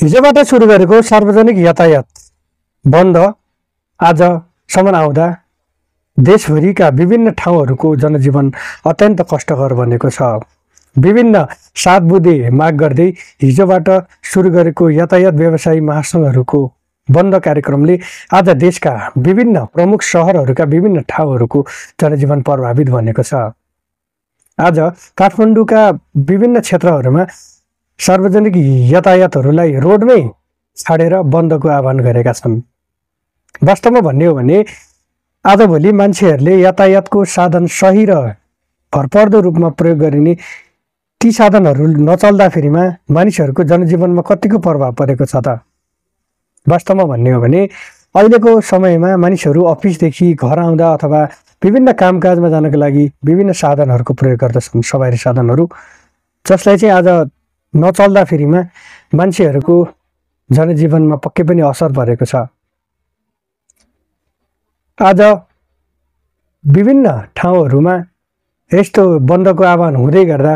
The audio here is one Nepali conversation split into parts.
हिजोबाट सुरु गरेको सार्वजनिक यातायात बन्द आजसम्म आउँदा देशभरिका विभिन्न ठाउँहरूको जनजीवन अत्यन्त कष्टकर बनेको छ। विभिन्न सातबुँदे माग गर्दै हिजोबाट सुरु गरेको यातायात व्यवसायी महासङ्घहरूको बन्द कार्यक्रमले आज देशका विभिन्न प्रमुख सहरहरूका विभिन्न ठाउँहरूको जनजीवन प्रभावित बनेको छ। आज काठमाडौँका विभिन्न क्षेत्रहरूमा सार्वजनिक यातायातहरूलाई रोडमै छाडेर बन्दको आह्वान गरेका छन्। वास्तवमा भन्ने हो भने आजभोलि मान्छेहरूले यातायातको साधन सही र भरपर्दो रूपमा प्रयोग गरिने ती साधनहरू नचल्दाखेरिमा मानिसहरूको जनजीवनमा कतिको प्रभाव परेको छ त। वास्तवमा भन्ने हो भने अहिलेको समयमा मानिसहरू अफिसदेखि घर आउँदा अथवा विभिन्न कामकाजमा जानको लागि विभिन्न साधनहरूको प्रयोग गर्दछन्, सवारी साधनहरू, जसलाई चाहिँ आज नचल्दाखेरिमा मान्छेहरूको जनजीवनमा पक्कै पनि असर परेको छ। आज विभिन्न ठाउँहरूमा यस्तो बन्दको आह्वान हुँदै गर्दा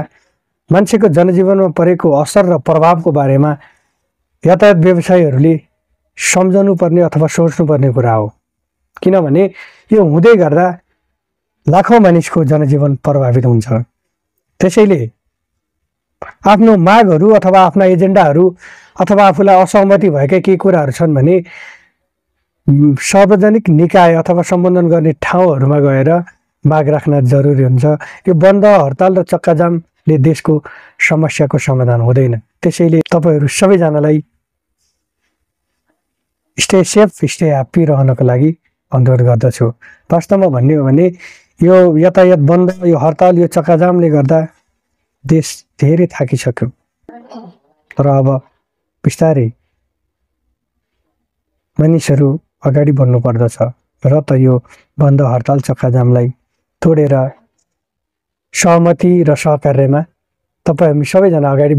मान्छेको जनजीवनमा परेको असर र प्रभावको बारेमा यातायात व्यवसायीहरूले सम्झनुपर्ने अथवा सोच्नुपर्ने कुरा हो। किनभने यो हुँदै गर्दा लाखौँ मानिसको जनजीवन प्रभावित हुन्छ। त्यसैले आफ्नो मागहरू अथवा आफ्ना एजेन्डाहरू अथवा आफूलाई असहमति भएका केही कुराहरू छन् भने सार्वजनिक निकाय अथवा सम्बोधन गर्ने ठाउँहरूमा गएर माग राख्न जरुरी हुन्छ। यो बन्द हडताल र चक्काजामले देशको समस्याको समाधान हुँदैन। त्यसैले तपाईहरू सबैजनालाई स्टे सेफ स्टे ह्याप्पी रहनको लागि अनुरोध गर्दछु। वास्तवमा भन्ने हो भने यो यातायात बन्द, यो हडताल, यो चक्काजामले गर्दा देश धेरै थाकिसक्यो। तर अब बिस्तारै मानिसहरू अगाडि बढ्नु पर्दछ र त यो बन्द हडताल चक्काजामलाई तोडेर सहमति र सहकार्यमा तपाईँ हामी सबैजना अगाडि